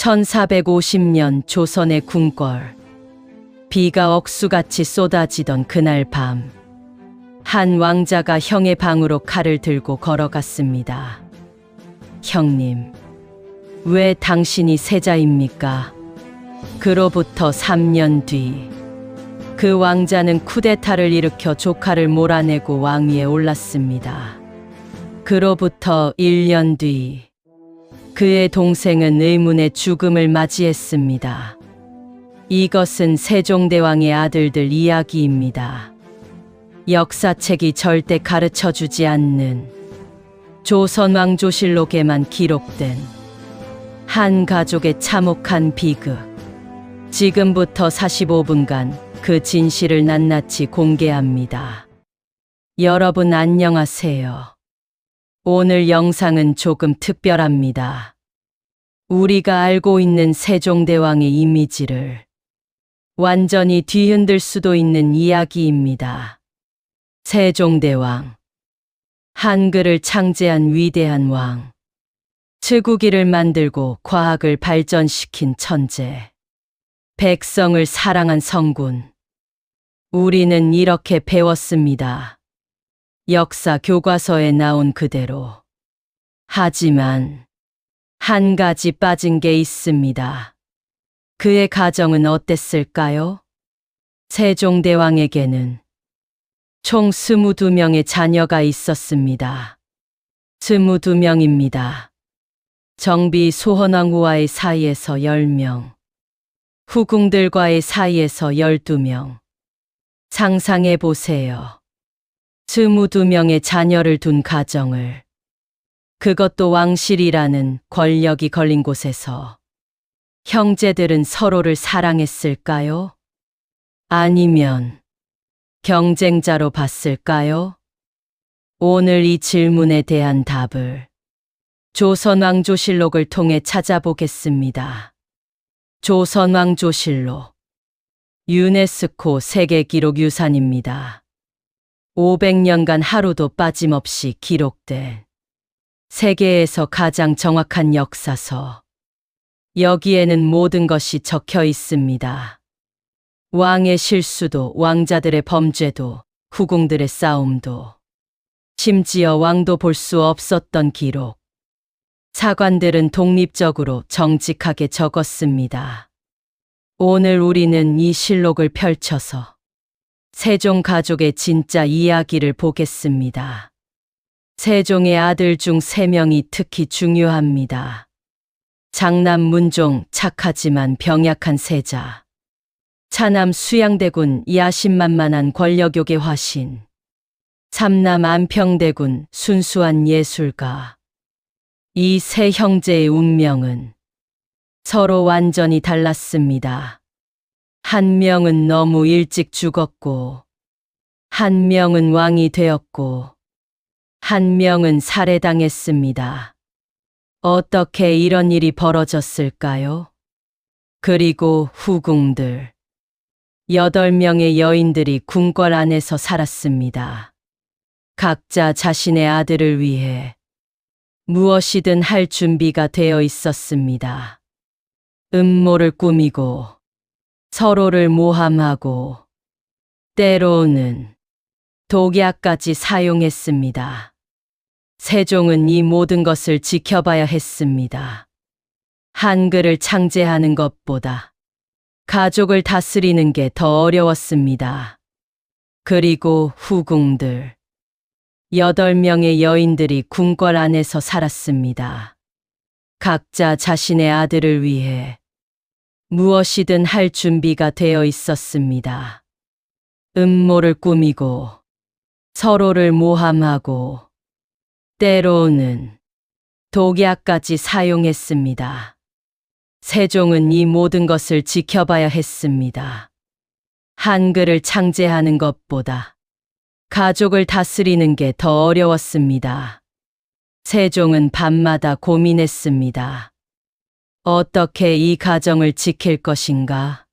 1450년 조선의 궁궐. 비가 억수같이 쏟아지던 그날 밤, 한 왕자가 형의 방으로 칼을 들고 걸어갔습니다. 형님, 왜 당신이 세자입니까? 그로부터 3년 뒤, 그 왕자는 쿠데타를 일으켜 조카를 몰아내고 왕위에 올랐습니다. 그로부터 1년 뒤, 그의 동생은 의문의 죽음을 맞이했습니다. 이것은 세종대왕의 아들들 이야기입니다. 역사책이 절대 가르쳐주지 않는 조선왕조실록에만 기록된 한 가족의 참혹한 비극. 지금부터 45분간 그 진실을 낱낱이 공개합니다. 여러분 안녕하세요. 오늘 영상은 조금 특별합니다. 우리가 알고 있는 세종대왕의 이미지를 완전히 뒤흔들 수도 있는 이야기입니다. 세종대왕, 한글을 창제한 위대한 왕, 즉위기를 만들고 과학을 발전시킨 천재, 백성을 사랑한 성군. 우리는 이렇게 배웠습니다. 역사 교과서에 나온 그대로. 하지만 한 가지 빠진 게 있습니다. 그의 가정은 어땠을까요? 세종대왕에게는 총 22명의 자녀가 있었습니다. 22명입니다. 정비 소헌왕후와의 사이에서 10명, 후궁들과의 사이에서 12명. 상상해 보세요. 22명의 자녀를 둔 가정을, 그것도 왕실이라는 권력이 걸린 곳에서. 형제들은 서로를 사랑했을까요? 아니면 경쟁자로 봤을까요? 오늘 이 질문에 대한 답을 조선왕조실록을 통해 찾아보겠습니다. 조선왕조실록, 유네스코 세계기록 유산입니다. 500년간 하루도 빠짐없이 기록된 세계에서 가장 정확한 역사서. 여기에는 모든 것이 적혀 있습니다. 왕의 실수도, 왕자들의 범죄도, 후궁들의 싸움도, 심지어 왕도 볼 수 없었던 기록. 사관들은 독립적으로 정직하게 적었습니다. 오늘 우리는 이 실록을 펼쳐서 세종 가족의 진짜 이야기를 보겠습니다. 세종의 아들 중 3명이 특히 중요합니다. 장남 문종, 착하지만 병약한 세자. 차남 수양대군, 야심만만한 권력욕의 화신. 삼남 안평대군, 순수한 예술가. 이 세 형제의 운명은 서로 완전히 달랐습니다. 한 명은 너무 일찍 죽었고, 한 명은 왕이 되었고, 한 명은 살해당했습니다. 어떻게 이런 일이 벌어졌을까요? 그리고 후궁들. 8명의 여인들이 궁궐 안에서 살았습니다. 각자 자신의 아들을 위해 무엇이든 할 준비가 되어 있었습니다. 음모를 꾸미고, 서로를 모함하고, 때로는 독약까지 사용했습니다. 세종은 이 모든 것을 지켜봐야 했습니다. 한글을 창제하는 것보다 가족을 다스리는 게 더 어려웠습니다. 그리고 후궁들. 8명의 여인들이 궁궐 안에서 살았습니다. 각자 자신의 아들을 위해 무엇이든 할 준비가 되어 있었습니다. 음모를 꾸미고, 서로를 모함하고, 때로는 독약까지 사용했습니다. 세종은 이 모든 것을 지켜봐야 했습니다. 한글을 창제하는 것보다 가족을 다스리는 게 더 어려웠습니다. 세종은 밤마다 고민했습니다. 어떻게 이 가정을 지킬 것인가?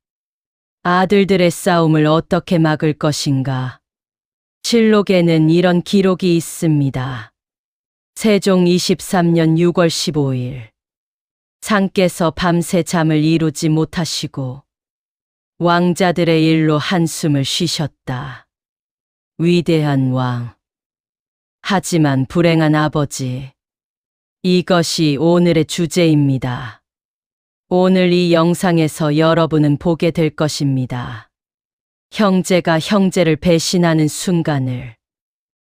아들들의 싸움을 어떻게 막을 것인가? 실록에는 이런 기록이 있습니다. 세종 23년 6월 15일 상께서 밤새 잠을 이루지 못하시고 왕자들의 일로 한숨을 쉬셨다. 위대한 왕. 하지만 불행한 아버지. 이것이 오늘의 주제입니다. 오늘 이 영상에서 여러분은 보게 될 것입니다. 형제가 형제를 배신하는 순간을,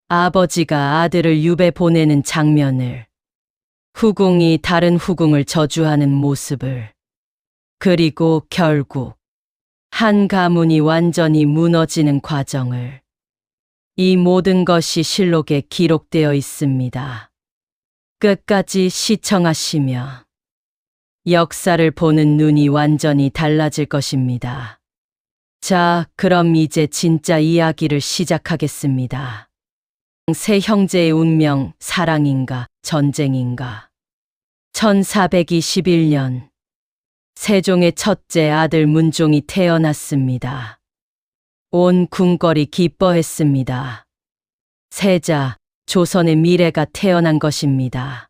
아버지가 아들을 유배 보내는 장면을, 후궁이 다른 후궁을 저주하는 모습을, 그리고 결국 한 가문이 완전히 무너지는 과정을, 이 모든 것이 실록에 기록되어 있습니다. 끝까지 시청하시며 역사를 보는 눈이 완전히 달라질 것입니다. 자, 그럼 이제 진짜 이야기를 시작하겠습니다. 세 형제의 운명, 사랑인가, 전쟁인가? 1421년, 세종의 첫째 아들 문종이 태어났습니다. 온 궁궐이 기뻐했습니다. 세자, 조선의 미래가 태어난 것입니다.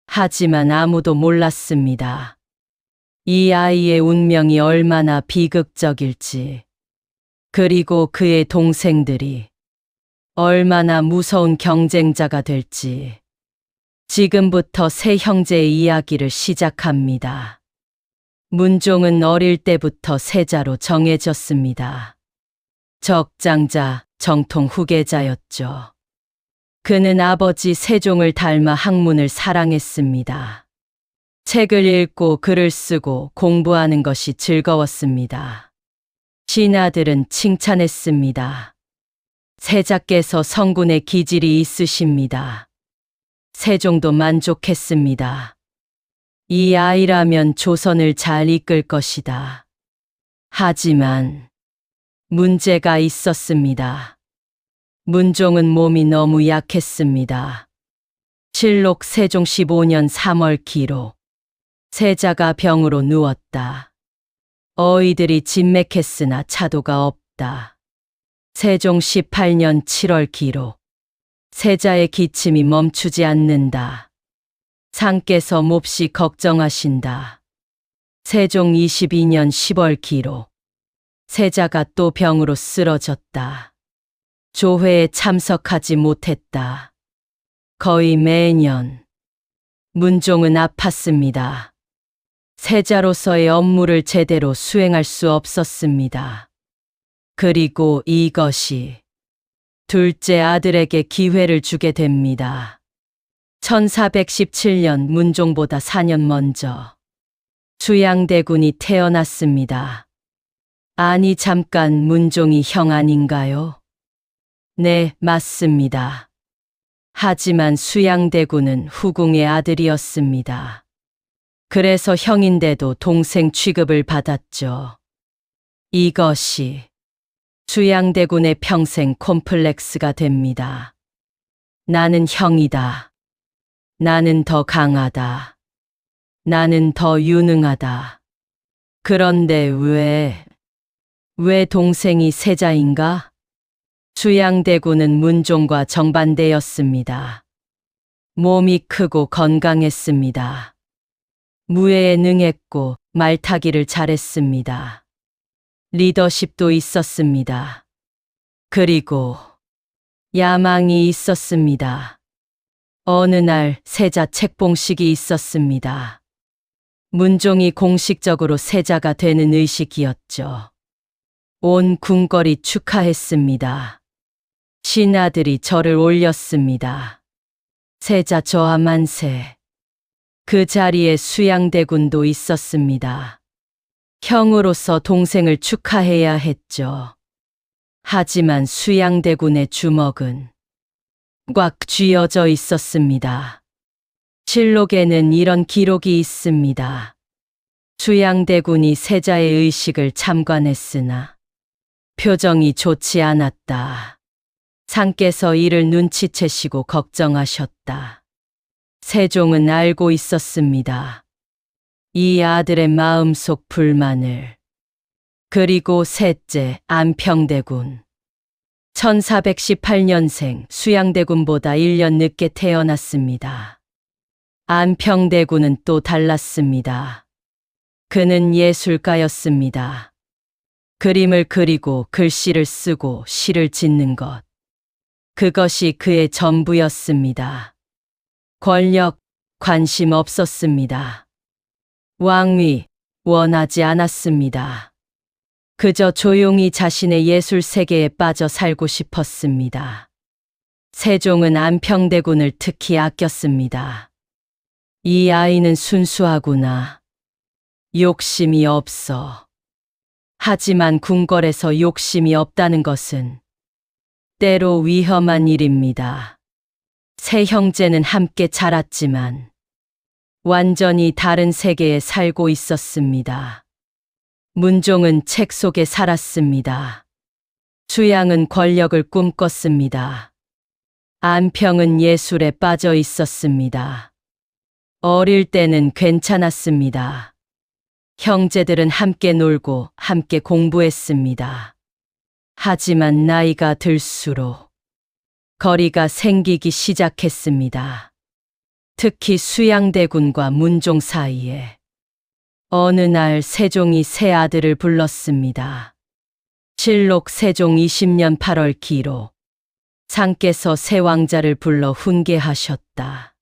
하지만 아무도 몰랐습니다. 이 아이의 운명이 얼마나 비극적일지, 그리고 그의 동생들이 얼마나 무서운 경쟁자가 될지. 지금부터 세 형제의 이야기를 시작합니다. 문종은 어릴 때부터 세자로 정해졌습니다. 적장자, 정통 후계자였죠. 그는 아버지 세종을 닮아 학문을 사랑했습니다. 책을 읽고 글을 쓰고 공부하는 것이 즐거웠습니다. 신하들은 칭찬했습니다. 세자께서 성군의 기질이 있으십니다. 세종도 만족했습니다. 이 아이라면 조선을 잘 이끌 것이다. 하지만 문제가 있었습니다. 문종은 몸이 너무 약했습니다. 실록 세종 15년 3월 기록. 세자가 병으로 누웠다. 어이들이 진맥했으나 차도가 없다. 세종 18년 7월 기록. 세자의 기침이 멈추지 않는다. 상께서 몹시 걱정하신다. 세종 22년 10월 기록. 세자가 또 병으로 쓰러졌다. 조회에 참석하지 못했다. 거의 매년 문종은 아팠습니다. 세자로서의 업무를 제대로 수행할 수 없었습니다. 그리고 이것이 둘째 아들에게 기회를 주게 됩니다. 1417년 문종보다 4년 먼저 수양대군이 태어났습니다. 아니 잠깐, 문종이 형 아닌가요? 네, 맞습니다. 하지만 수양대군은 후궁의 아들이었습니다. 그래서 형인데도 동생 취급을 받았죠. 이것이 수양대군의 평생 콤플렉스가 됩니다. 나는 형이다. 나는 더 강하다. 나는 더 유능하다. 그런데 왜 동생이 세자인가? 수양대군은 문종과 정반대였습니다. 몸이 크고 건강했습니다. 무예에 능했고 말타기를 잘했습니다. 리더십도 있었습니다. 그리고 야망이 있었습니다. 어느 날 세자 책봉식이 있었습니다. 문종이 공식적으로 세자가 되는 의식이었죠. 온 궁궐이 축하했습니다. 신하들이 절을 올렸습니다. 세자 저하 만세. 그 자리에 수양대군도 있었습니다. 형으로서 동생을 축하해야 했죠. 하지만 수양대군의 주먹은 꽉 쥐어져 있었습니다. 실록에는 이런 기록이 있습니다. 수양대군이 세자의 의식을 참관했으나 표정이 좋지 않았다. 상께서 이를 눈치채시고 걱정하셨다. 세종은 알고 있었습니다. 이 아들의 마음속 불만을. 그리고 셋째, 안평대군. 1418년생, 수양대군보다 1년 늦게 태어났습니다. 안평대군은 또 달랐습니다. 그는 예술가였습니다. 그림을 그리고 글씨를 쓰고 시를 짓는 것. 그것이 그의 전부였습니다. 권력, 관심 없었습니다. 왕위, 원하지 않았습니다. 그저 조용히 자신의 예술 세계에 빠져 살고 싶었습니다. 세종은 안평대군을 특히 아꼈습니다. 이 아이는 순수하구나. 욕심이 없어. 하지만 궁궐에서 욕심이 없다는 것은 때로 위험한 일입니다. 세 형제는 함께 자랐지만 완전히 다른 세계에 살고 있었습니다. 문종은 책 속에 살았습니다. 주양은 권력을 꿈꿨습니다. 안평은 예술에 빠져 있었습니다. 어릴 때는 괜찮았습니다. 형제들은 함께 놀고 함께 공부했습니다. 하지만 나이가 들수록 거리가 생기기 시작했습니다. 특히 수양대군과 문종 사이에. 어느 날 세종이 새 아들을 불렀습니다. 실록 세종 20년 8월 기록. 상께서 새 왕자를 불러 훈계하셨다.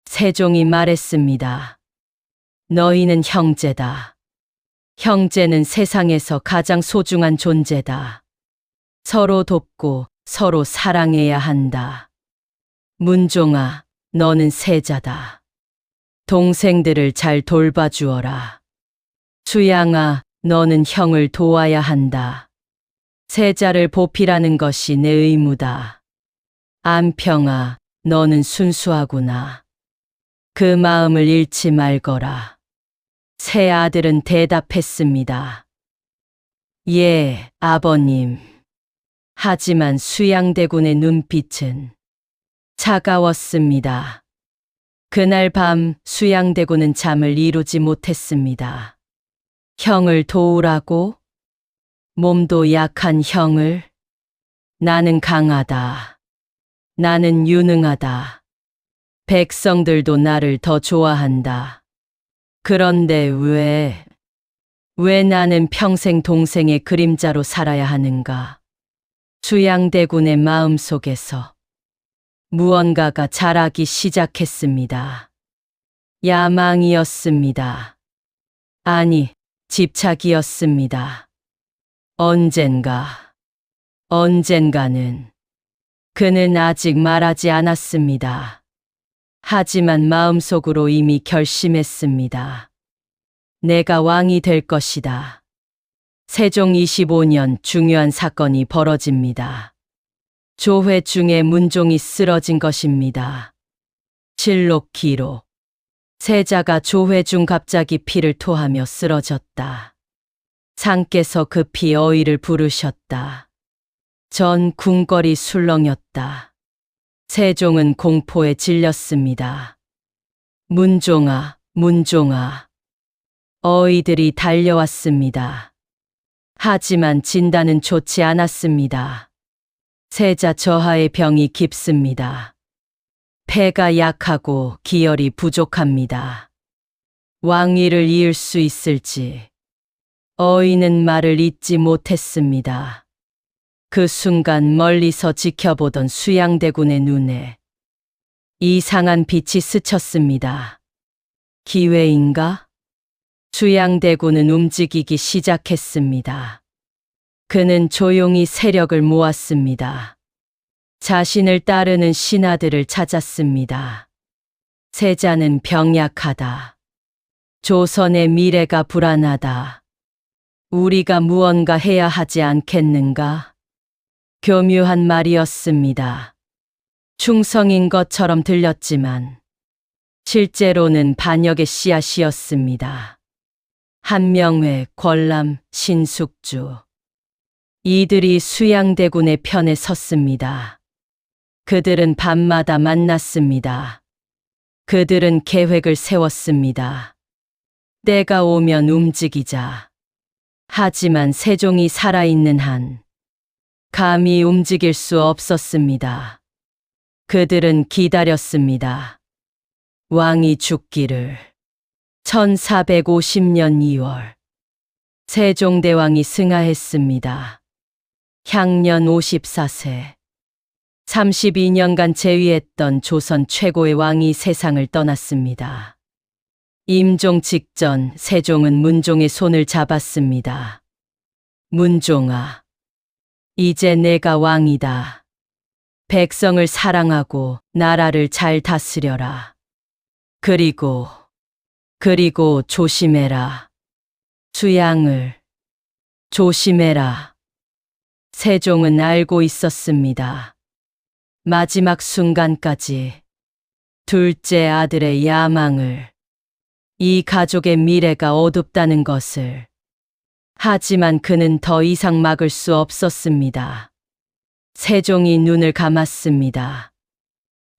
세종이 말했습니다. 너희는 형제다. 형제는 세상에서 가장 소중한 존재다. 서로 돕고 서로 사랑해야 한다. 문종아, 너는 세자다. 동생들을 잘 돌봐주어라. 수양아, 너는 형을 도와야 한다. 세자를 보필하는 것이 내 의무다. 안평아, 너는 순수하구나. 그 마음을 잃지 말거라. 새 아들은 대답했습니다. 예, 아버님. 하지만 수양대군의 눈빛은 차가웠습니다. 그날 밤 수양대군은 잠을 이루지 못했습니다. 형을 도우라고? 몸도 약한 형을? 나는 강하다. 나는 유능하다. 백성들도 나를 더 좋아한다. 그런데 왜 나는 평생 동생의 그림자로 살아야 하는가? 수양대군의 마음속에서 무언가가 자라기 시작했습니다. 야망이었습니다. 아니, 집착이었습니다. 언젠가는 그는 아직 말하지 않았습니다. 하지만 마음속으로 이미 결심했습니다. 내가 왕이 될 것이다. 세종 25년 중요한 사건이 벌어집니다. 조회 중에 문종이 쓰러진 것입니다. 실록 기록. 세자가 조회 중 갑자기 피를 토하며 쓰러졌다. 상께서 급히 어의를 부르셨다. 전 궁궐이 술렁였다. 세종은 공포에 질렸습니다. 문종아, 문종아. 어의들이 달려왔습니다. 하지만 진단은 좋지 않았습니다. 세자 저하의 병이 깊습니다. 폐가 약하고 기혈이 부족합니다. 왕위를 이을 수 있을지. 어의는 말을 잇지 못했습니다. 그 순간 멀리서 지켜보던 수양대군의 눈에 이상한 빛이 스쳤습니다. 기회인가? 수양대군은 움직이기 시작했습니다. 그는 조용히 세력을 모았습니다. 자신을 따르는 신하들을 찾았습니다. 세자는 병약하다. 조선의 미래가 불안하다. 우리가 무언가 해야 하지 않겠는가? 교묘한 말이었습니다. 충성인 것처럼 들렸지만 실제로는 반역의 씨앗이었습니다. 한명회, 권람, 신숙주. 이들이 수양대군의 편에 섰습니다. 그들은 밤마다 만났습니다. 그들은 계획을 세웠습니다. 때가 오면 움직이자. 하지만 세종이 살아있는 한 감히 움직일 수 없었습니다. 그들은 기다렸습니다. 왕이 죽기를 1450년 2월 세종대왕이 승하했습니다. 향년 54세. 32년간 재위했던 조선 최고의 왕이 세상을 떠났습니다. 임종 직전 세종은 문종의 손을 잡았습니다. 문종아, 이제 내가 왕이다. 백성을 사랑하고 나라를 잘 다스려라. 그리고 조심해라. 수양을 조심해라. 세종은 알고 있었습니다. 마지막 순간까지 둘째 아들의 야망을, 이 가족의 미래가 어둡다는 것을. 하지만 그는 더 이상 막을 수 없었습니다. 세종이 눈을 감았습니다.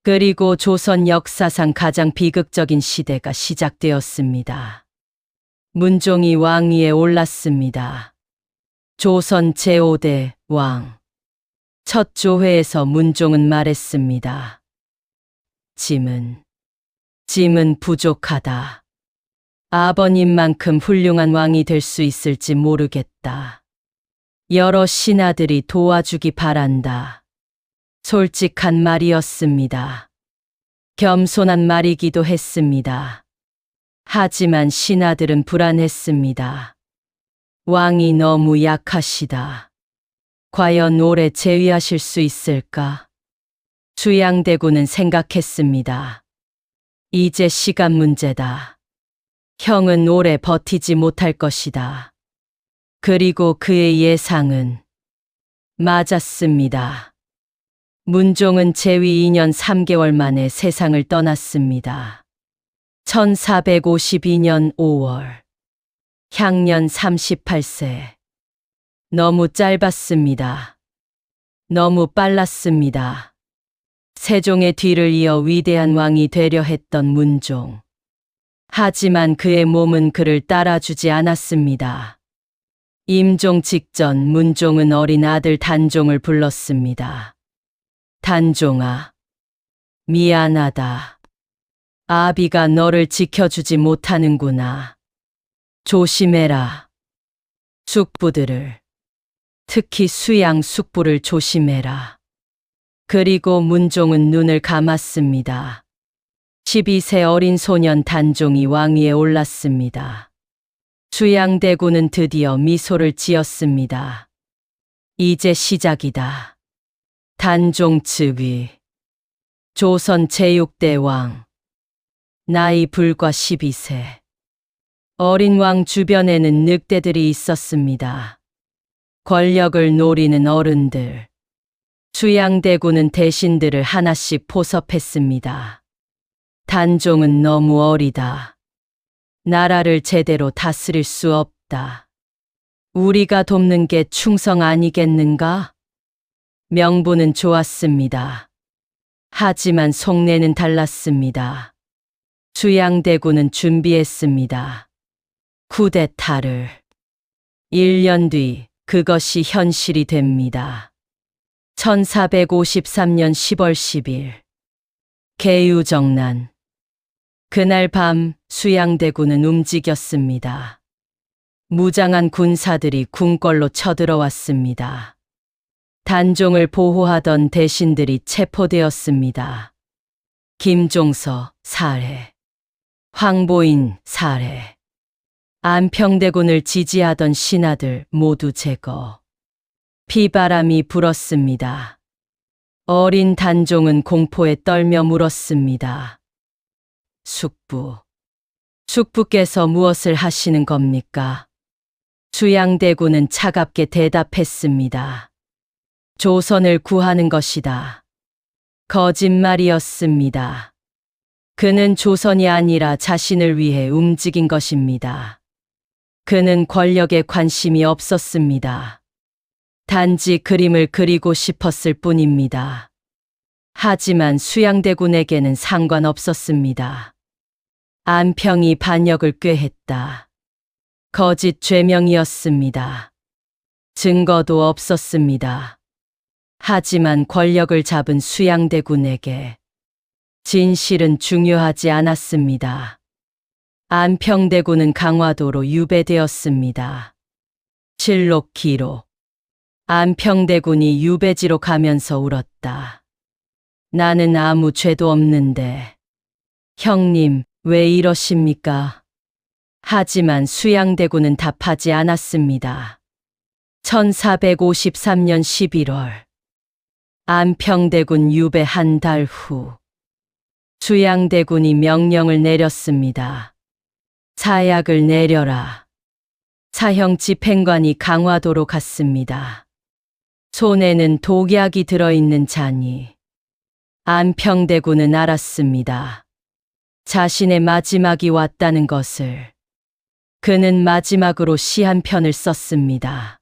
그리고 조선 역사상 가장 비극적인 시대가 시작되었습니다. 문종이 왕위에 올랐습니다. 조선 제5대 왕. 첫 조회에서 문종은 말했습니다. 짐은 부족하다. 아버님만큼 훌륭한 왕이 될 수 있을지 모르겠다. 여러 신하들이 도와주기 바란다. 솔직한 말이었습니다. 겸손한 말이기도 했습니다. 하지만 신하들은 불안했습니다. 왕이 너무 약하시다. 과연 오래 재위하실 수 있을까? 수양대군은 생각했습니다. 이제 시간 문제다. 형은 오래 버티지 못할 것이다. 그리고 그의 예상은 맞았습니다. 문종은 재위 2년 3개월 만에 세상을 떠났습니다. 1452년 5월. 향년 38세. 너무 짧았습니다. 너무 빨랐습니다. 세종의 뒤를 이어 위대한 왕이 되려 했던 문종. 하지만 그의 몸은 그를 따라주지 않았습니다. 임종 직전 문종은 어린 아들 단종을 불렀습니다. 단종아, 미안하다. 아비가 너를 지켜주지 못하는구나. 조심해라. 숙부들을, 특히 수양 숙부를 조심해라. 그리고 문종은 눈을 감았습니다. 12세 어린 소년 단종이 왕위에 올랐습니다. 수양대군은 드디어 미소를 지었습니다. 이제 시작이다. 단종 즉위. 조선 제6대 왕. 나이 불과 12세. 어린 왕 주변에는 늑대들이 있었습니다. 권력을 노리는 어른들. 수양대군은 대신들을 하나씩 포섭했습니다. 단종은 너무 어리다. 나라를 제대로 다스릴 수 없다. 우리가 돕는 게 충성 아니겠는가? 명분은 좋았습니다. 하지만 속내는 달랐습니다. 수양대군은 준비했습니다. 쿠데타를. 1년 뒤 그것이 현실이 됩니다. 1453년 10월 10일. 계유정난. 그날 밤 수양대군은 움직였습니다. 무장한 군사들이 궁궐로 쳐들어왔습니다. 단종을 보호하던 대신들이 체포되었습니다. 김종서 살해. 황보인 살해. 안평대군을 지지하던 신하들 모두 제거. 피바람이 불었습니다. 어린 단종은 공포에 떨며 물었습니다. 숙부께서 무엇을 하시는 겁니까? 수양대군은 차갑게 대답했습니다. 조선을 구하는 것이다. 거짓말이었습니다. 그는 조선이 아니라 자신을 위해 움직인 것입니다. 그는 권력에 관심이 없었습니다. 단지 그림을 그리고 싶었을 뿐입니다. 하지만 수양대군에게는 상관없었습니다. 안평이 반역을 꾀했다. 거짓 죄명이었습니다. 증거도 없었습니다. 하지만 권력을 잡은 수양대군에게 진실은 중요하지 않았습니다. 안평대군은 강화도로 유배되었습니다. 실록 기록. 안평대군이 유배지로 가면서 울었다. 나는 아무 죄도 없는데. 형님, 왜 이러십니까? 하지만 수양대군은 답하지 않았습니다. 1453년 11월. 안평대군 유배 한 달 후. 수양대군이 명령을 내렸습니다. 사약을 내려라. 사형 집행관이 강화도로 갔습니다. 손에는 독약이 들어있는 잔이. 안평대군은 알았습니다. 자신의 마지막이 왔다는 것을. 그는 마지막으로 시 한 편을 썼습니다.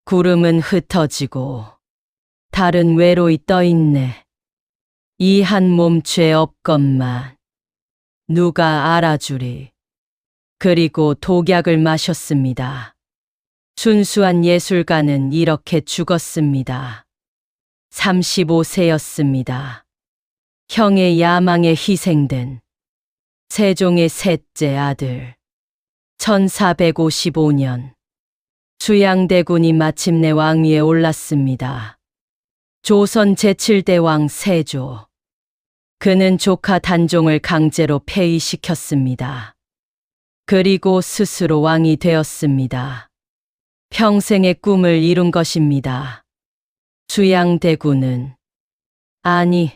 구름은 흩어지고 달은 외로이 떠있네. 이 한 몸죄 없건만 누가 알아주리. 그리고 독약을 마셨습니다. 순수한 예술가는 이렇게 죽었습니다. 35세였습니다. 형의 야망에 희생된 세종의 셋째 아들. 1455년 수양대군이 마침내 왕위에 올랐습니다. 조선 제7대 왕 세조. 그는 조카 단종을 강제로 폐위시켰습니다. 그리고 스스로 왕이 되었습니다. 평생의 꿈을 이룬 것입니다. 수양대군은, 아니,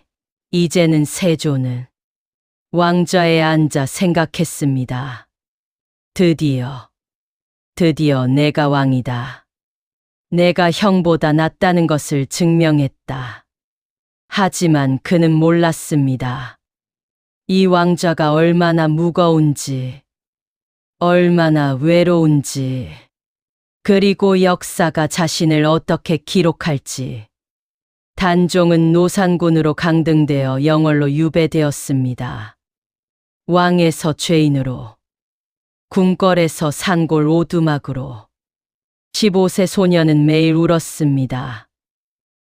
이제는 세조는 왕좌에 앉아 생각했습니다. 드디어 내가 왕이다. 내가 형보다 낫다는 것을 증명했다. 하지만 그는 몰랐습니다. 이 왕좌가 얼마나 무거운지, 얼마나 외로운지, 그리고 역사가 자신을 어떻게 기록할지. 단종은 노산군으로 강등되어 영월로 유배되었습니다. 왕에서 죄인으로, 궁궐에서 산골 오두막으로. 15세 소녀는 매일 울었습니다.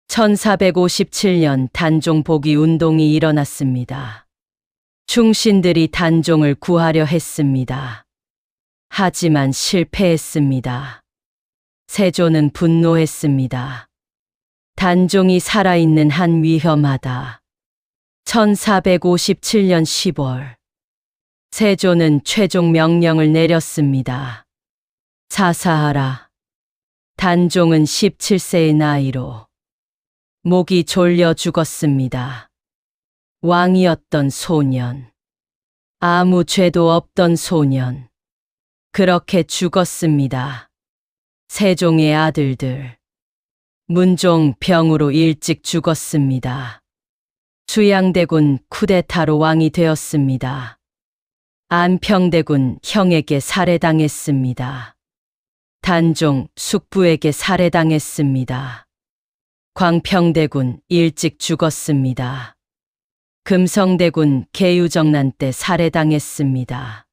1457년 단종 복위 운동이 일어났습니다. 충신들이 단종을 구하려 했습니다. 하지만 실패했습니다. 세조는 분노했습니다. 단종이 살아있는 한 위험하다. 1457년 10월. 세조는 최종 명령을 내렸습니다. 사사하라. 단종은 17세의 나이로 목이 졸려 죽었습니다. 왕이었던 소년. 아무 죄도 없던 소년. 그렇게 죽었습니다. 세종의 아들들. 문종 병으로 일찍 죽었습니다. 수양대군 쿠데타로 왕이 되었습니다. 안평대군 형에게 살해당했습니다. 단종 숙부에게 살해당했습니다. 광평대군 일찍 죽었습니다. 금성대군 계유정난 때 살해당했습니다.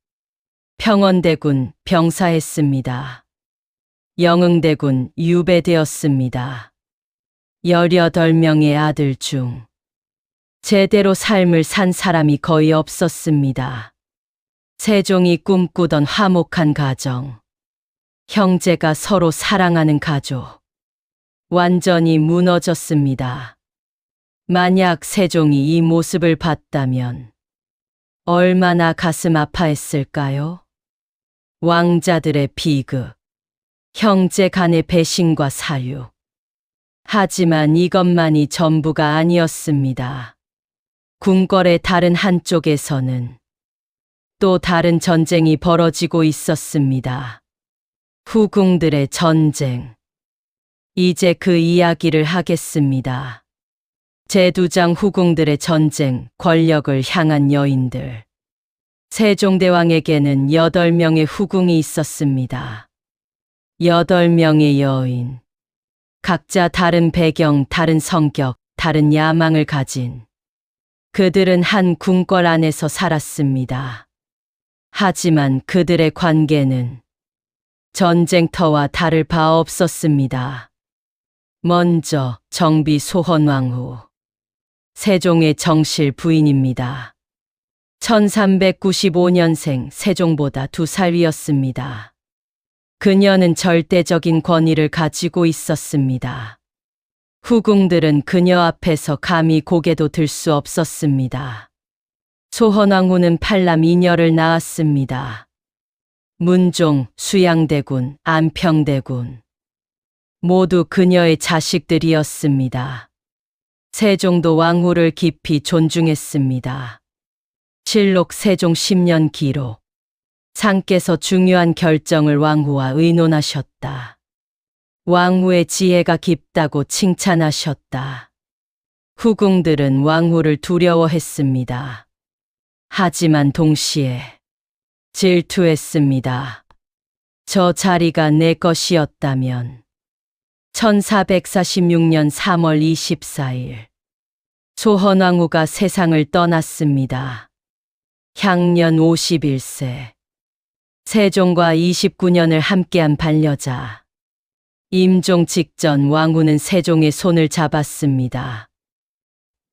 평원대군 병사했습니다. 영흥대군 유배되었습니다. 18명의 아들 중 제대로 삶을 산 사람이 거의 없었습니다. 세종이 꿈꾸던 화목한 가정, 형제가 서로 사랑하는 가족, 완전히 무너졌습니다. 만약 세종이 이 모습을 봤다면 얼마나 가슴 아파했을까요? 왕자들의 비극, 형제 간의 배신과 사유. 하지만 이것만이 전부가 아니었습니다. 궁궐의 다른 한쪽에서는 또 다른 전쟁이 벌어지고 있었습니다. 후궁들의 전쟁. 이제 그 이야기를 하겠습니다. 제두장 후궁들의 전쟁, 권력을 향한 여인들. 세종대왕에게는 8명의 후궁이 있었습니다. 8명의 여인. 각자 다른 배경, 다른 성격, 다른 야망을 가진. 그들은 한 궁궐 안에서 살았습니다. 하지만 그들의 관계는 전쟁터와 다를 바 없었습니다. 먼저 정비 소헌왕후. 세종의 정실 부인입니다. 1395년생 세종보다 2살 위였습니다. 그녀는 절대적인 권위를 가지고 있었습니다. 후궁들은 그녀 앞에서 감히 고개도 들 수 없었습니다. 소헌왕후는 8남 2녀를 낳았습니다. 문종, 수양대군, 안평대군 모두 그녀의 자식들이었습니다. 세종도 왕후를 깊이 존중했습니다. 실록 세종 10년 기록. 상께서 중요한 결정을 왕후와 의논하셨다. 왕후의 지혜가 깊다고 칭찬하셨다. 후궁들은 왕후를 두려워했습니다. 하지만 동시에 질투했습니다. 저 자리가 내 것이었다면. 1446년 3월 24일 소헌왕후가 세상을 떠났습니다. 향년 51세. 세종과 29년을 함께한 반려자. 임종 직전 왕후는 세종의 손을 잡았습니다.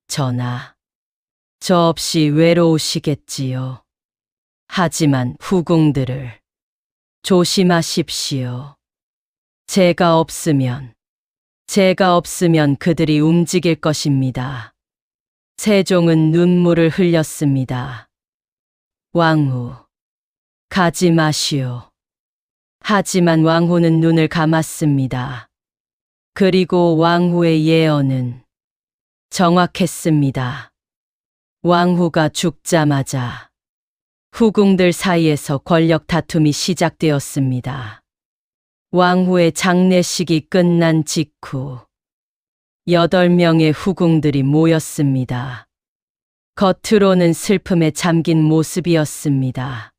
전하, 저 없이 외로우시겠지요. 하지만 후궁들을 조심하십시오. 제가 없으면 그들이 움직일 것입니다. 세종은 눈물을 흘렸습니다. 왕후, 가지 마시오. 하지만 왕후는 눈을 감았습니다. 그리고 왕후의 예언은 정확했습니다. 왕후가 죽자마자 후궁들 사이에서 권력 다툼이 시작되었습니다. 왕후의 장례식이 끝난 직후 8명의 후궁들이 모였습니다. 겉으로는 슬픔에 잠긴 모습이었습니다.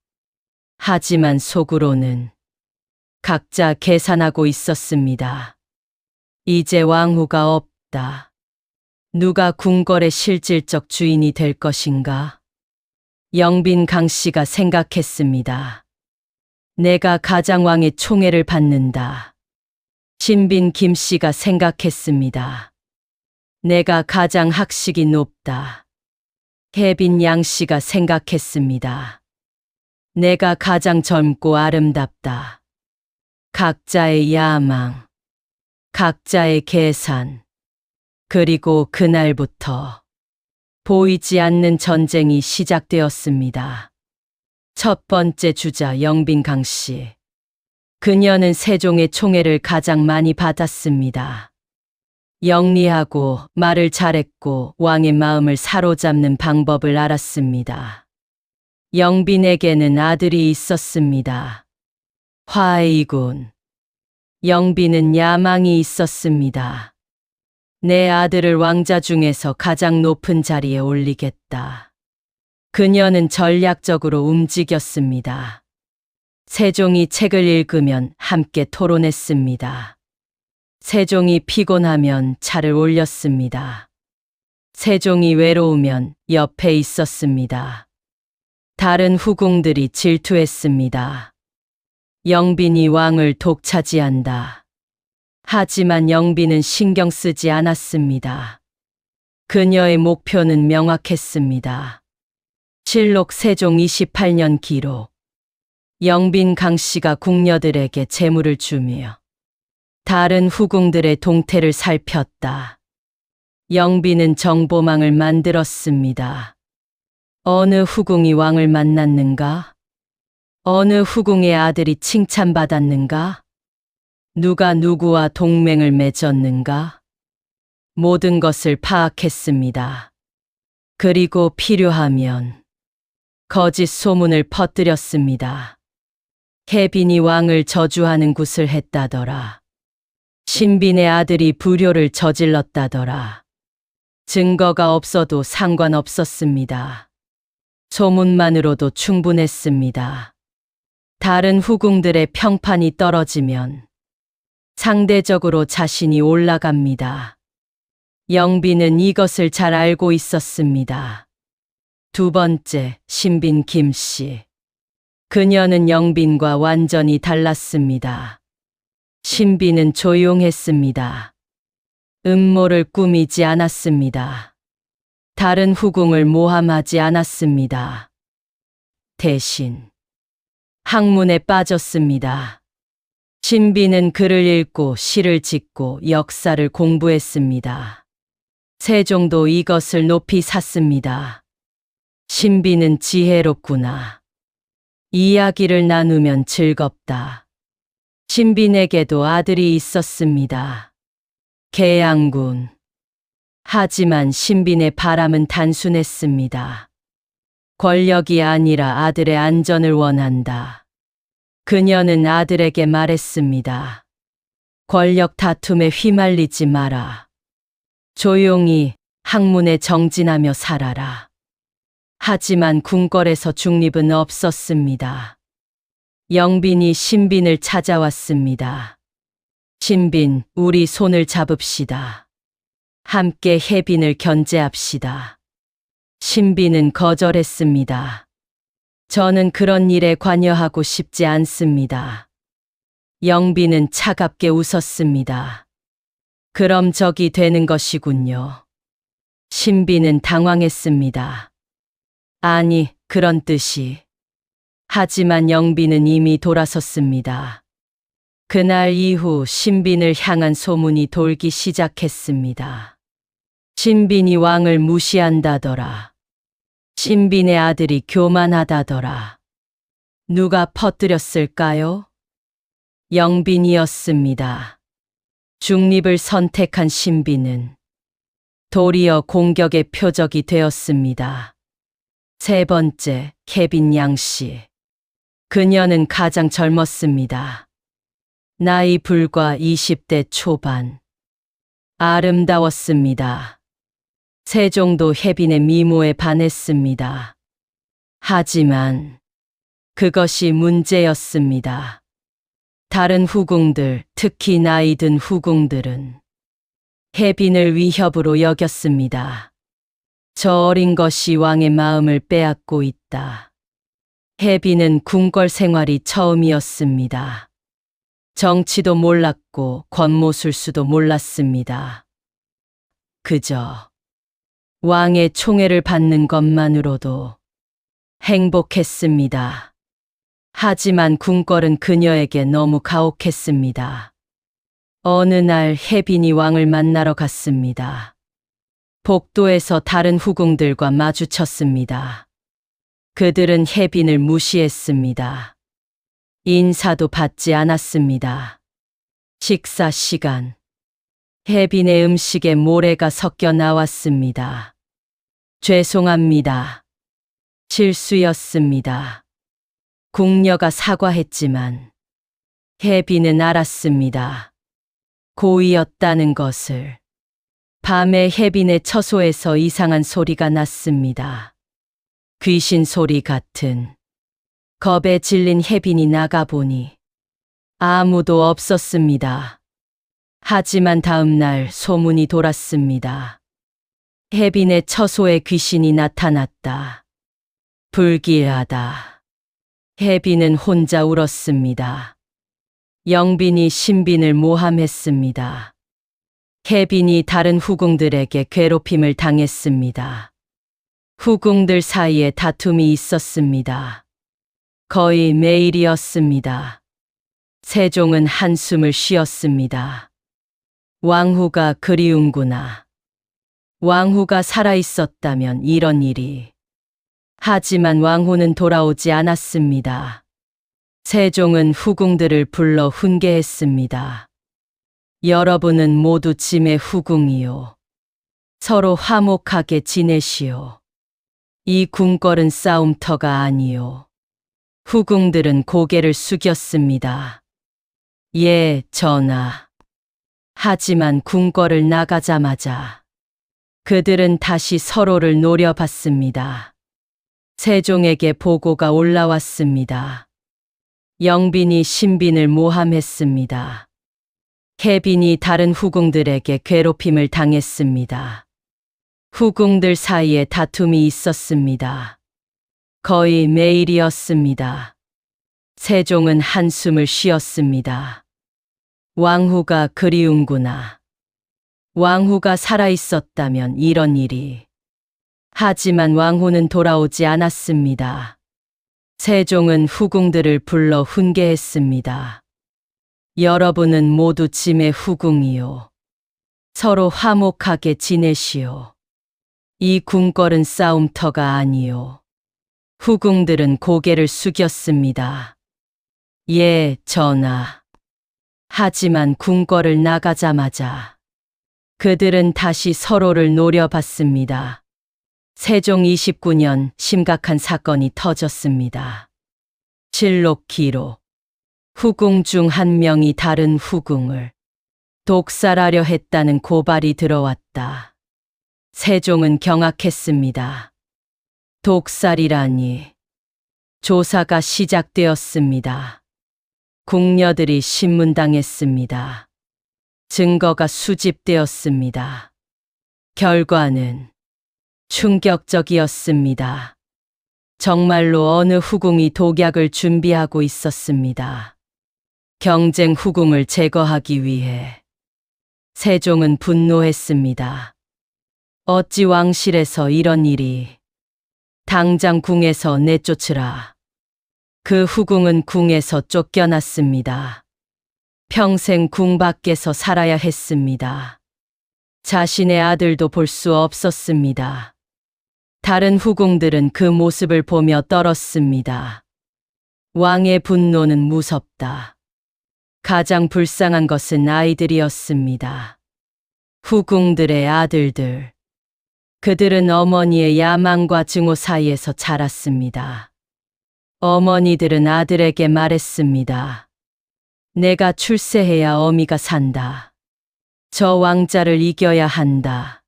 하지만 속으로는 각자 계산하고 있었습니다. 이제 왕후가 없다. 누가 궁궐의 실질적 주인이 될 것인가? 영빈 강씨가 생각했습니다. 내가 가장왕의 총애를 받는다. 신빈 김씨가 생각했습니다. 내가 가장 학식이 높다. 혜빈 양씨가 생각했습니다. 내가 가장 젊고 아름답다. 각자의 야망, 각자의 계산, 그리고 그날부터 보이지 않는 전쟁이 시작되었습니다. 첫 번째 주자 영빈 강씨. 그녀는 세종의 총애를 가장 많이 받았습니다. 영리하고 말을 잘했고 왕의 마음을 사로잡는 방법을 알았습니다. 영빈에게는 아들이 있었습니다. 화의군. 영빈은 야망이 있었습니다. 내 아들을 왕자 중에서 가장 높은 자리에 올리겠다. 그녀는 전략적으로 움직였습니다. 세종이 책을 읽으면 함께 토론했습니다. 세종이 피곤하면 차를 올렸습니다. 세종이 외로우면 옆에 있었습니다. 다른 후궁들이 질투했습니다. 영빈이 왕을 독차지한다. 하지만 영빈은 신경 쓰지 않았습니다. 그녀의 목표는 명확했습니다. 실록 세종 28년 기록. 영빈 강씨가 궁녀들에게 재물을 주며 다른 후궁들의 동태를 살폈다. 영빈은 정보망을 만들었습니다. 어느 후궁이 왕을 만났는가? 어느 후궁의 아들이 칭찬받았는가? 누가 누구와 동맹을 맺었는가? 모든 것을 파악했습니다. 그리고 필요하면 거짓 소문을 퍼뜨렸습니다. 혜빈이 왕을 저주하는 굿을 했다더라. 신빈의 아들이 불효를 저질렀다더라. 증거가 없어도 상관없었습니다. 소문만으로도 충분했습니다. 다른 후궁들의 평판이 떨어지면 상대적으로 자신이 올라갑니다. 영빈은 이것을 잘 알고 있었습니다. 두 번째, 신빈 김씨. 그녀는 영빈과 완전히 달랐습니다. 신빈은 조용했습니다. 음모를 꾸미지 않았습니다. 다른 후궁을 모함하지 않았습니다. 대신 학문에 빠졌습니다. 신비는 글을 읽고 시를 짓고 역사를 공부했습니다. 세종도 이것을 높이 샀습니다. 신비는 지혜롭구나. 이야기를 나누면 즐겁다. 신빈에게도 아들이 있었습니다. 계양군. 하지만 신빈의 바람은 단순했습니다. 권력이 아니라 아들의 안전을 원한다. 그녀는 아들에게 말했습니다. 권력 다툼에 휘말리지 마라. 조용히 학문에 정진하며 살아라. 하지만 궁궐에서 중립은 없었습니다. 영빈이 신빈을 찾아왔습니다. 신빈, 우리 손을 잡읍시다. 함께 혜빈을 견제합시다. 신빈은 거절했습니다. 저는 그런 일에 관여하고 싶지 않습니다. 영빈은 차갑게 웃었습니다. 그럼 적이 되는 것이군요. 신빈은 당황했습니다. 아니, 그런 뜻이. 하지만 영빈은 이미 돌아섰습니다. 그날 이후 신빈을 향한 소문이 돌기 시작했습니다. 신빈이 왕을 무시한다더라. 신빈의 아들이 교만하다더라. 누가 퍼뜨렸을까요? 영빈이었습니다. 중립을 선택한 신빈은 도리어 공격의 표적이 되었습니다. 세 번째, 혜빈 양씨. 그녀는 가장 젊었습니다. 나이 불과 20대 초반. 아름다웠습니다. 세종도 혜빈의 미모에 반했습니다. 하지만 그것이 문제였습니다. 다른 후궁들, 특히 나이 든 후궁들은 혜빈을 위협으로 여겼습니다. 저 어린 것이 왕의 마음을 빼앗고 있다. 혜빈은 궁궐 생활이 처음이었습니다. 정치도 몰랐고 권모술수도 몰랐습니다. 그저 왕의 총애를 받는 것만으로도 행복했습니다. 하지만 궁궐은 그녀에게 너무 가혹했습니다. 어느 날 혜빈이 왕을 만나러 갔습니다. 복도에서 다른 후궁들과 마주쳤습니다. 그들은 혜빈을 무시했습니다. 인사도 받지 않았습니다. 식사 시간. 혜빈의 음식에 모래가 섞여 나왔습니다. 죄송합니다. 실수였습니다. 궁녀가 사과했지만 혜빈은 알았습니다. 고의였다는 것을. 밤에 혜빈의 처소에서 이상한 소리가 났습니다. 귀신 소리 같은. 겁에 질린 혜빈이 나가보니 아무도 없었습니다. 하지만 다음 날 소문이 돌았습니다. 혜빈의 처소에 귀신이 나타났다. 불길하다. 혜빈은 혼자 울었습니다. 영빈이 신빈을 모함했습니다. 혜빈이 다른 후궁들에게 괴롭힘을 당했습니다. 후궁들 사이에 다툼이 있었습니다. 거의 매일이었습니다. 세종은 한숨을 쉬었습니다. 왕후가 그리운구나. 왕후가 살아있었다면 이런 일이. 하지만 왕후는 돌아오지 않았습니다. 세종은 후궁들을 불러 훈계했습니다. 여러분은 모두 짐의 후궁이요. 서로 화목하게 지내시오. 이 궁궐은 싸움터가 아니요. 후궁들은 고개를 숙였습니다. 예, 전하. 하지만 궁궐을 나가자마자 그들은 다시 서로를 노려봤습니다. 세종에게 보고가 올라왔습니다. 영빈이 신빈을 모함했습니다. 혜빈이 다른 후궁들에게 괴롭힘을 당했습니다. 후궁들 사이에 다툼이 있었습니다. 거의 매일이었습니다. 세종은 한숨을 쉬었습니다. 왕후가 그리운구나. 왕후가 살아있었다면 이런 일이. 하지만 왕후는 돌아오지 않았습니다. 세종은 후궁들을 불러 훈계했습니다. 여러분은 모두 짐의 후궁이요. 서로 화목하게 지내시오. 이 궁궐은 싸움터가 아니요. 후궁들은 고개를 숙였습니다. 예, 전하. 하지만 궁궐을 나가자마자 그들은 다시 서로를 노려봤습니다. 세종 29년 심각한 사건이 터졌습니다. 실록 기록. 후궁 중 한 명이 다른 후궁을 독살하려 했다는 고발이 들어왔다. 세종은 경악했습니다. 독살이라니. 조사가 시작되었습니다. 궁녀들이 신문당했습니다. 증거가 수집되었습니다. 결과는 충격적이었습니다. 정말로 어느 후궁이 독약을 준비하고 있었습니다. 경쟁 후궁을 제거하기 위해 세종은 분노했습니다. 어찌 왕실에서 이런 일이. 당장 궁에서 내쫓으라. 그 후궁은 궁에서 쫓겨났습니다. 평생 궁 밖에서 살아야 했습니다. 자신의 아들도 볼 수 없었습니다. 다른 후궁들은 그 모습을 보며 떨었습니다. 왕의 분노는 무섭다. 가장 불쌍한 것은 아이들이었습니다. 후궁들의 아들들. 그들은 어머니의 야망과 증오 사이에서 자랐습니다. 어머니들은 아들에게 말했습니다. 내가 출세해야 어미가 산다. 저 왕자를 이겨야 한다.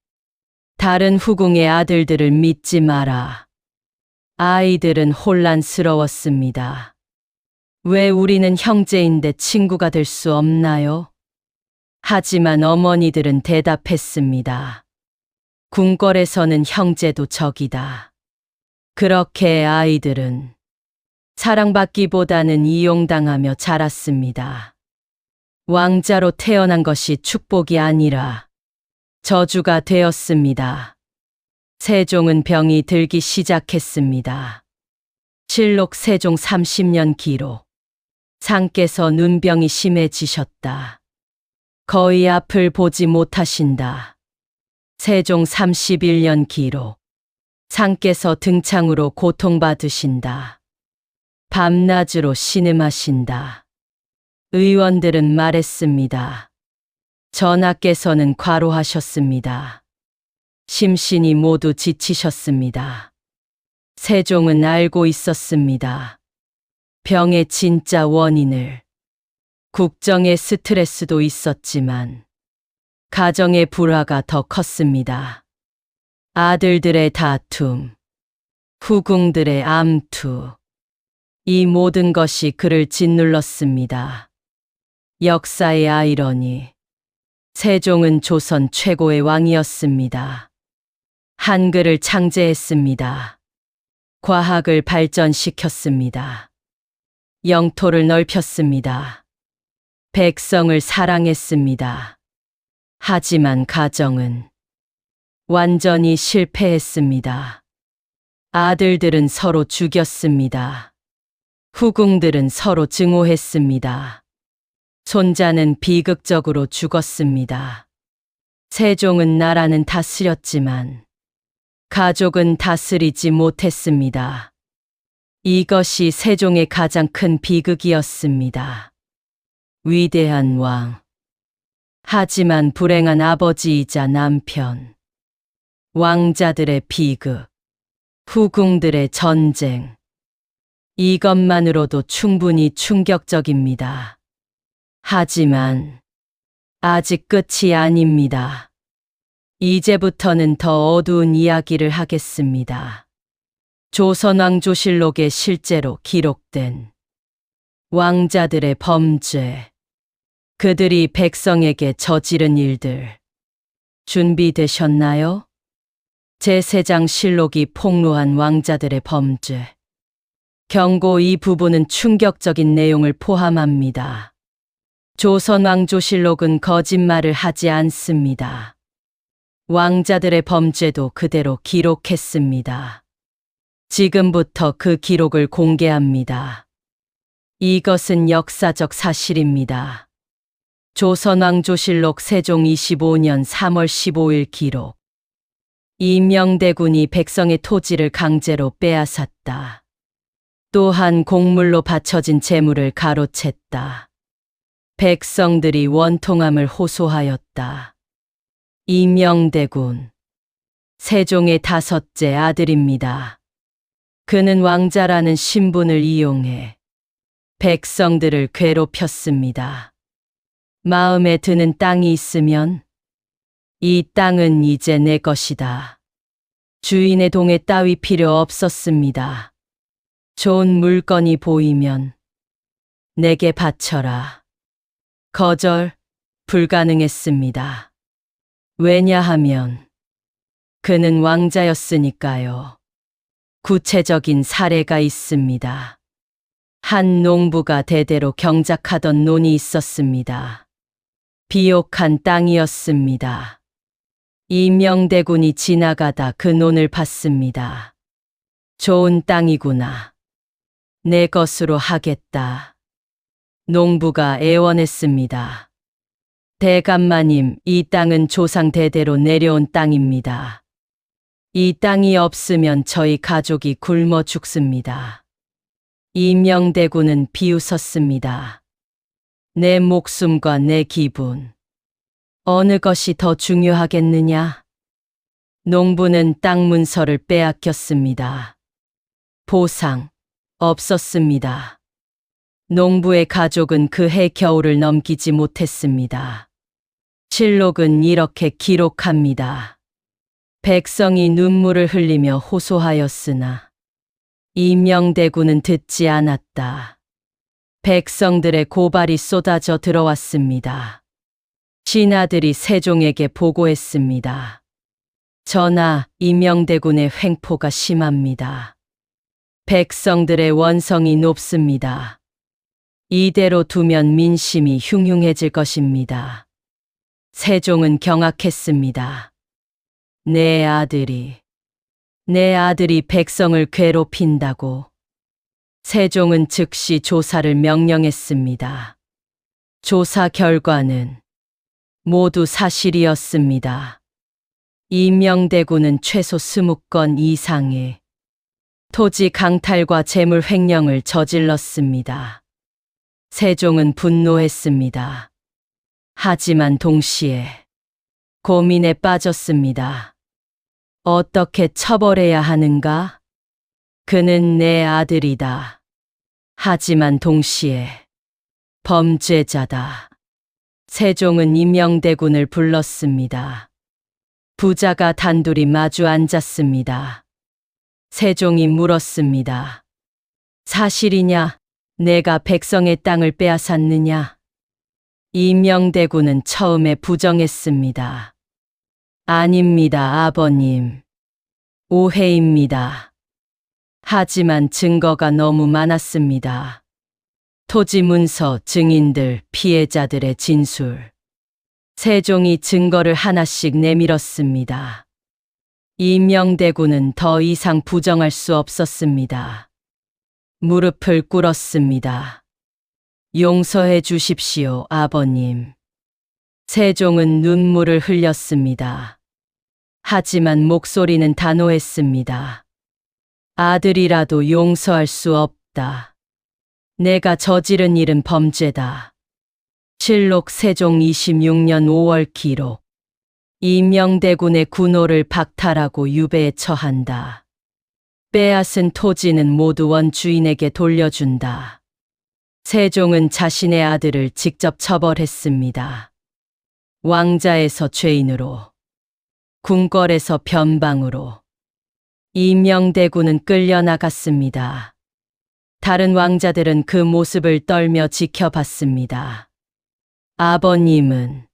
다른 후궁의 아들들을 믿지 마라. 아이들은 혼란스러웠습니다. 왜 우리는 형제인데 친구가 될 수 없나요? 하지만 어머니들은 대답했습니다. 궁궐에서는 형제도 적이다. 그렇게 아이들은 사랑받기보다는 이용당하며 자랐습니다. 왕자로 태어난 것이 축복이 아니라 저주가 되었습니다. 세종은 병이 들기 시작했습니다. 실록 세종 30년 기록. 상께서 눈병이 심해지셨다. 거의 앞을 보지 못하신다. 세종 31년 기록. 상께서 등창으로 고통받으신다. 밤낮으로 신음하신다. 의원들은 말했습니다. 전하께서는 과로하셨습니다. 심신이 모두 지치셨습니다. 세종은 알고 있었습니다. 병의 진짜 원인을. 국정의 스트레스도 있었지만 가정의 불화가 더 컸습니다. 아들들의 다툼, 후궁들의 암투. 이 모든 것이 그를 짓눌렀습니다. 역사의 아이러니. 세종은 조선 최고의 왕이었습니다. 한글을 창제했습니다. 과학을 발전시켰습니다. 영토를 넓혔습니다. 백성을 사랑했습니다. 하지만 가정은 완전히 실패했습니다. 아들들은 서로 죽였습니다. 후궁들은 서로 증오했습니다. 손자는 비극적으로 죽었습니다. 세종은 나라는 다스렸지만 가족은 다스리지 못했습니다. 이것이 세종의 가장 큰 비극이었습니다. 위대한 왕. 하지만 불행한 아버지이자 남편. 왕자들의 비극. 후궁들의 전쟁. 이것만으로도 충분히 충격적입니다. 하지만 아직 끝이 아닙니다. 이제부터는 더 어두운 이야기를 하겠습니다. 조선왕조실록에 실제로 기록된 왕자들의 범죄, 그들이 백성에게 저지른 일들. 준비되셨나요? 제3장 실록이 폭로한 왕자들의 범죄. 경고, 이 부분은 충격적인 내용을 포함합니다. 조선왕조실록은 거짓말을 하지 않습니다. 왕자들의 범죄도 그대로 기록했습니다. 지금부터 그 기록을 공개합니다. 이것은 역사적 사실입니다. 조선왕조실록 세종 25년 3월 15일 기록. 이명대군이 백성의 토지를 강제로 빼앗았다. 또한 공물로 바쳐진 재물을 가로챘다. 백성들이 원통함을 호소하였다. 이명대군, 세종의 5째 아들입니다. 그는 왕자라는 신분을 이용해 백성들을 괴롭혔습니다. 마음에 드는 땅이 있으면 이 땅은 이제 내 것이다. 주인의 동의 따위 필요 없었습니다. 좋은 물건이 보이면 내게 바쳐라. 거절 불가능했습니다. 왜냐하면 그는 왕자였으니까요. 구체적인 사례가 있습니다. 한 농부가 대대로 경작하던 논이 있었습니다. 비옥한 땅이었습니다. 이명대군이 지나가다 그 논을 봤습니다. 좋은 땅이구나. 내 것으로 하겠다. 농부가 애원했습니다. 대감마님, 이 땅은 조상 대대로 내려온 땅입니다. 이 땅이 없으면 저희 가족이 굶어 죽습니다. 이명대군은 비웃었습니다. 내 목숨과 내 기분, 어느 것이 더 중요하겠느냐? 농부는 땅 문서를 빼앗겼습니다. 보상 없었습니다. 농부의 가족은 그 해 겨울을 넘기지 못했습니다. 실록은 이렇게 기록합니다. 백성이 눈물을 흘리며 호소하였으나 이명대군은 듣지 않았다. 백성들의 고발이 쏟아져 들어왔습니다. 신하들이 세종에게 보고했습니다. 전하, 이명대군의 횡포가 심합니다. 백성들의 원성이 높습니다. 이대로 두면 민심이 흉흉해질 것입니다. 세종은 경악했습니다. 내 아들이 백성을 괴롭힌다고. 세종은 즉시 조사를 명령했습니다. 조사 결과는 모두 사실이었습니다. 이명대군은 최소 20건 이상의 토지 강탈과 재물 횡령을 저질렀습니다. 세종은 분노했습니다. 하지만 동시에 고민에 빠졌습니다. 어떻게 처벌해야 하는가? 그는 내 아들이다. 하지만 동시에 범죄자다. 세종은 이명대군을 불렀습니다. 부자가 단둘이 마주 앉았습니다. 세종이 물었습니다. 사실이냐? 내가 백성의 땅을 빼앗았느냐? 이명대군은 처음에 부정했습니다. 아닙니다, 아버님. 오해입니다. 하지만 증거가 너무 많았습니다. 토지 문서, 증인들, 피해자들의 진술. 세종이 증거를 하나씩 내밀었습니다. 이명대군은 더 이상 부정할 수 없었습니다. 무릎을 꿇었습니다. 용서해 주십시오, 아버님. 세종은 눈물을 흘렸습니다. 하지만 목소리는 단호했습니다. 아들이라도 용서할 수 없다. 내가 저지른 일은 범죄다. 실록 세종 26년 5월 기록. 이명대군의 군호를 박탈하고 유배에 처한다. 빼앗은 토지는 모두 원주인에게 돌려준다. 세종은 자신의 아들을 직접 처벌했습니다. 왕자에서 죄인으로, 궁궐에서 변방으로. 이명대군은 끌려나갔습니다. 다른 왕자들은 그 모습을 떨며 지켜봤습니다. 아버님은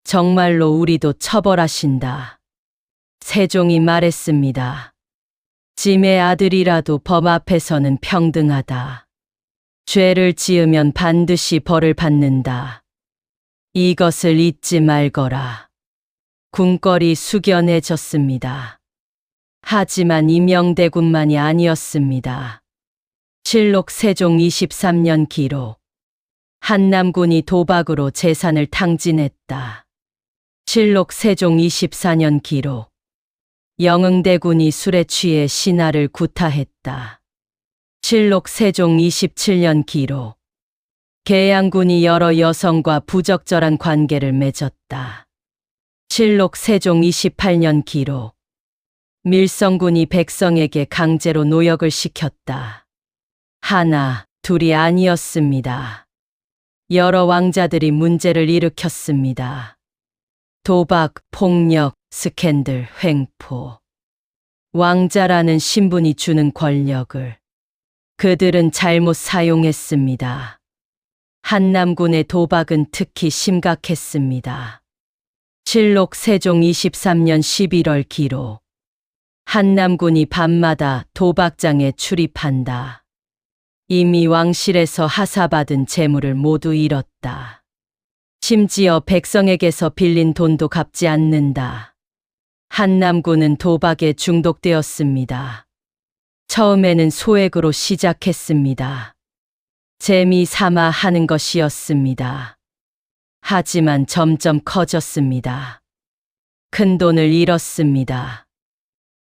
정말로 우리도 처벌하신다. 세종이 말했습니다. 짐의 아들이라도 법 앞에서는 평등하다. 죄를 지으면 반드시 벌을 받는다. 이것을 잊지 말거라. 궁궐이 숙연해졌습니다. 하지만 임영대군만이 아니었습니다. 실록 세종 23년 기록. 한남군이 도박으로 재산을 탕진했다. 실록 세종 24년 기록. 영흥대군이 술에 취해 신하를 구타했다. 실록 세종 27년 기록. 계양군이 여러 여성과 부적절한 관계를 맺었다. 실록 세종 28년 기록. 밀성군이 백성에게 강제로 노역을 시켰다. 하나, 둘이 아니었습니다. 여러 왕자들이 문제를 일으켰습니다. 도박, 폭력, 스캔들, 횡포. 왕자라는 신분이 주는 권력을 그들은 잘못 사용했습니다. 한남군의 도박은 특히 심각했습니다. 실록 세종 23년 11월 기록. 한남군이 밤마다 도박장에 출입한다. 이미 왕실에서 하사받은 재물을 모두 잃었다. 심지어 백성에게서 빌린 돈도 갚지 않는다. 한남군은 도박에 중독되었습니다. 처음에는 소액으로 시작했습니다. 재미 삼아 하는 것이었습니다. 하지만 점점 커졌습니다. 큰 돈을 잃었습니다.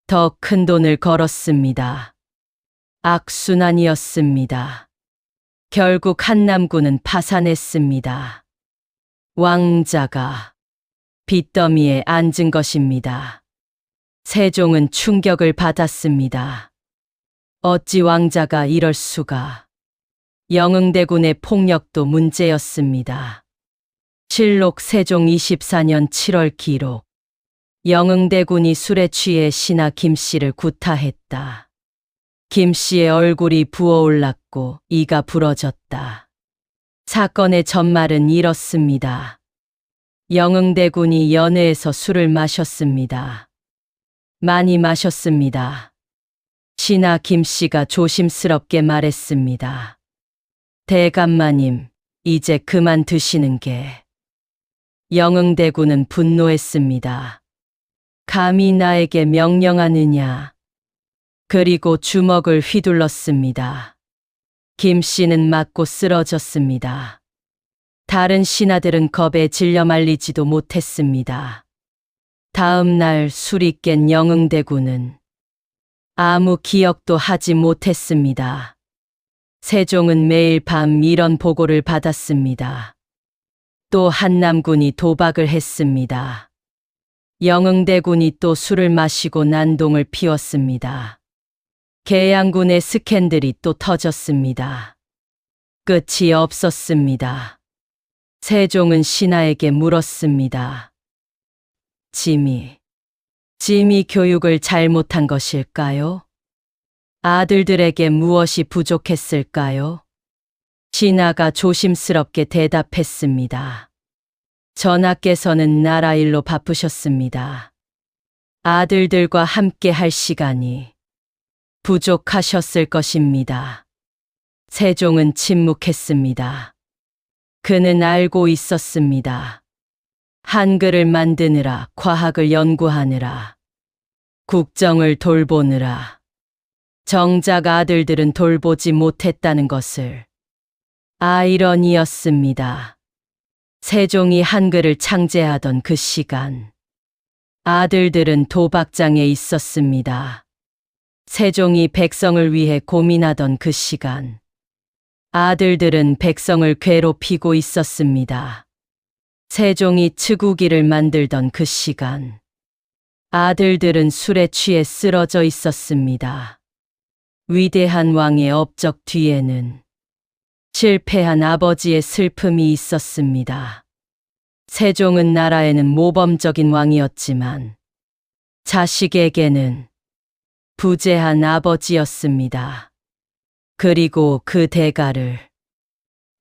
더 큰 돈을 걸었습니다. 악순환이었습니다. 결국 한남군은 파산했습니다. 왕자가 빚더미에 앉은 것입니다. 세종은 충격을 받았습니다. 어찌 왕자가 이럴 수가. 영흥대군의 폭력도 문제였습니다. 실록 세종 24년 7월 기록. 영흥대군이 술에 취해 신하 김씨를 구타했다. 김씨의 얼굴이 부어올랐고 이가 부러졌다. 사건의 전말은 이렇습니다. 영흥대군이 연회에서 술을 마셨습니다. 많이 마셨습니다. 신하 김씨가 조심스럽게 말했습니다. 대감마님, 이제 그만 드시는 게. 영흥대군은 분노했습니다. 감히 나에게 명령하느냐. 그리고 주먹을 휘둘렀습니다. 김씨는 맞고 쓰러졌습니다. 다른 신하들은 겁에 질려 말리지도 못했습니다. 다음 날 술이 깬 영흥대군은 아무 기억도 하지 못했습니다. 세종은 매일 밤 이런 보고를 받았습니다. 또 한남군이 도박을 했습니다. 영흥대군이 또 술을 마시고 난동을 피웠습니다. 계양군의 스캔들이 또 터졌습니다. 끝이 없었습니다. 세종은 신하에게 물었습니다. 짐이 교육을 잘못한 것일까요? 아들들에게 무엇이 부족했을까요? 신하가 조심스럽게 대답했습니다. 전하께서는 나라 일로 바쁘셨습니다. 아들들과 함께 할 시간이 부족하셨을 것입니다. 세종은 침묵했습니다. 그는 알고 있었습니다. 한글을 만드느라, 과학을 연구하느라, 국정을 돌보느라 정작 아들들은 돌보지 못했다는 것을. 아이러니였습니다. 세종이 한글을 창제하던 그 시간, 아들들은 도박장에 있었습니다. 세종이 백성을 위해 고민하던 그 시간, 아들들은 백성을 괴롭히고 있었습니다. 세종이 치국기를 만들던 그 시간, 아들들은 술에 취해 쓰러져 있었습니다. 위대한 왕의 업적 뒤에는 실패한 아버지의 슬픔이 있었습니다. 세종은 나라에는 모범적인 왕이었지만 자식에게는 부재한 아버지였습니다. 그리고 그 대가를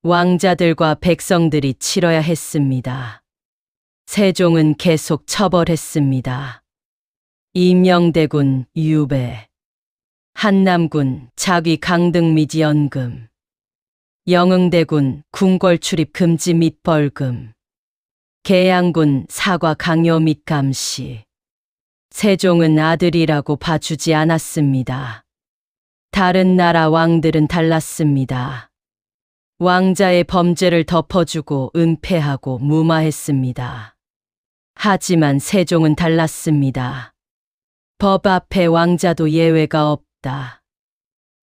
왕자들과 백성들이 치러야 했습니다. 세종은 계속 처벌했습니다. 임영대군 유배, 한남군 자귀 강등 및 연금, 영흥대군 궁궐 출입 금지 및 벌금, 계양군 사과 강요 및 감시. 세종은 아들이라고 봐주지 않았습니다. 다른 나라 왕들은 달랐습니다. 왕자의 범죄를 덮어주고 은폐하고 무마했습니다. 하지만 세종은 달랐습니다. 법 앞에 왕자도 예외가 없다.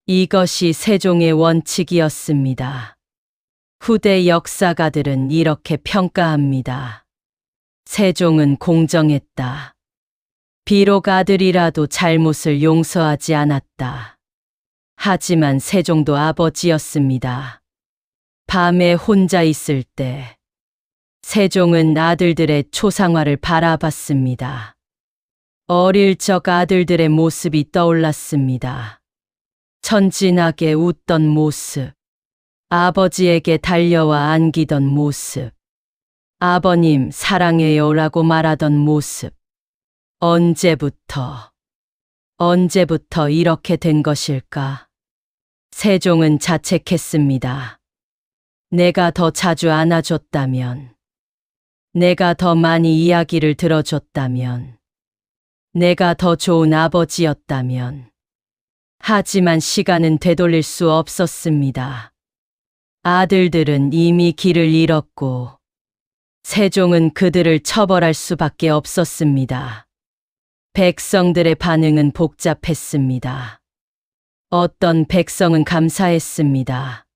이것이 세종의 원칙이었습니다. 후대 역사가들은 이렇게 평가합니다. 세종은 공정했다. 비록 아들이라도 잘못을 용서하지 않았다. 하지만 세종도 아버지였습니다. 밤에 혼자 있을 때 세종은 아들들의 초상화를 바라봤습니다. 어릴 적 아들들의 모습이 떠올랐습니다. 천진하게 웃던 모습, 아버지에게 달려와 안기던 모습, 아버님 사랑해요라고 말하던 모습. 언제부터 이렇게 된 것일까? 세종은 자책했습니다. 내가 더 자주 안아줬다면, 내가 더 많이 이야기를 들어줬다면, 내가 더 좋은 아버지였다면. 하지만 시간은 되돌릴 수 없었습니다. 아들들은 이미 길을 잃었고, 세종은 그들을 처벌할 수밖에 없었습니다. 백성들의 반응은 복잡했습니다. 어떤 백성은 감사했습니다.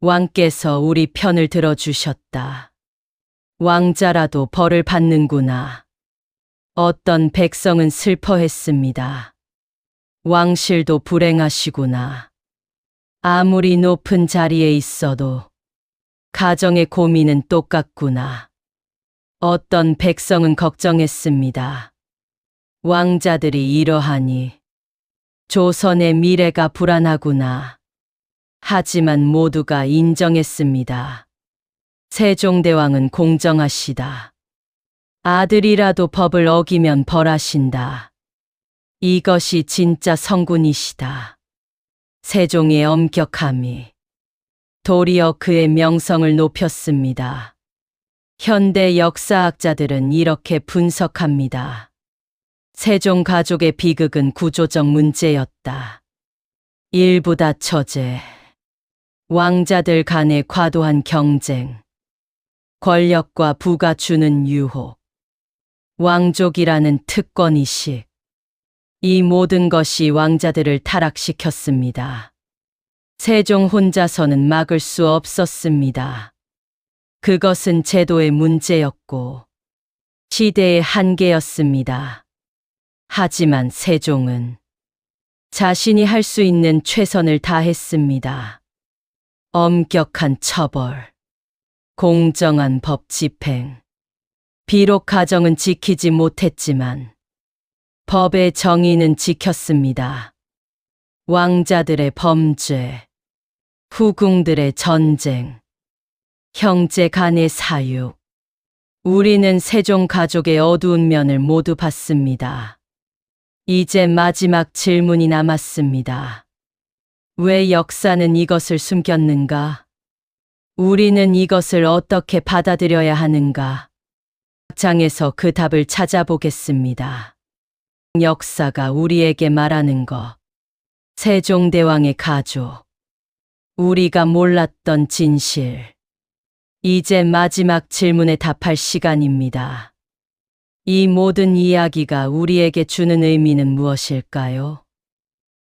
왕께서 우리 편을 들어주셨다. 왕자라도 벌을 받는구나. 어떤 백성은 슬퍼했습니다. 왕실도 불행하시구나. 아무리 높은 자리에 있어도 가정의 고민은 똑같구나. 어떤 백성은 걱정했습니다. 왕자들이 이러하니 조선의 미래가 불안하구나. 하지만 모두가 인정했습니다. 세종대왕은 공정하시다. 아들이라도 법을 어기면 벌하신다. 이것이 진짜 성군이시다. 세종의 엄격함이 도리어 그의 명성을 높였습니다. 현대 역사학자들은 이렇게 분석합니다. 세종 가족의 비극은 구조적 문제였다. 일부다 처제, 왕자들 간의 과도한 경쟁, 권력과 부가 주는 유혹, 왕족이라는 특권의식, 이 모든 것이 왕자들을 타락시켰습니다. 세종 혼자서는 막을 수 없었습니다. 그것은 제도의 문제였고 시대의 한계였습니다. 하지만 세종은 자신이 할 수 있는 최선을 다했습니다. 엄격한 처벌, 공정한 법 집행. 비록 가정은 지키지 못했지만 법의 정의는 지켰습니다. 왕자들의 범죄, 후궁들의 전쟁, 형제 간의 사육. 우리는 세종 가족의 어두운 면을 모두 봤습니다. 이제 마지막 질문이 남았습니다. 왜 역사는 이것을 숨겼는가? 우리는 이것을 어떻게 받아들여야 하는가? 장에서 그 답을 찾아보겠습니다. 역사가 우리에게 말하는 것. 세종대왕의 가족. 우리가 몰랐던 진실. 이제 마지막 질문에 답할 시간입니다. 이 모든 이야기가 우리에게 주는 의미는 무엇일까요?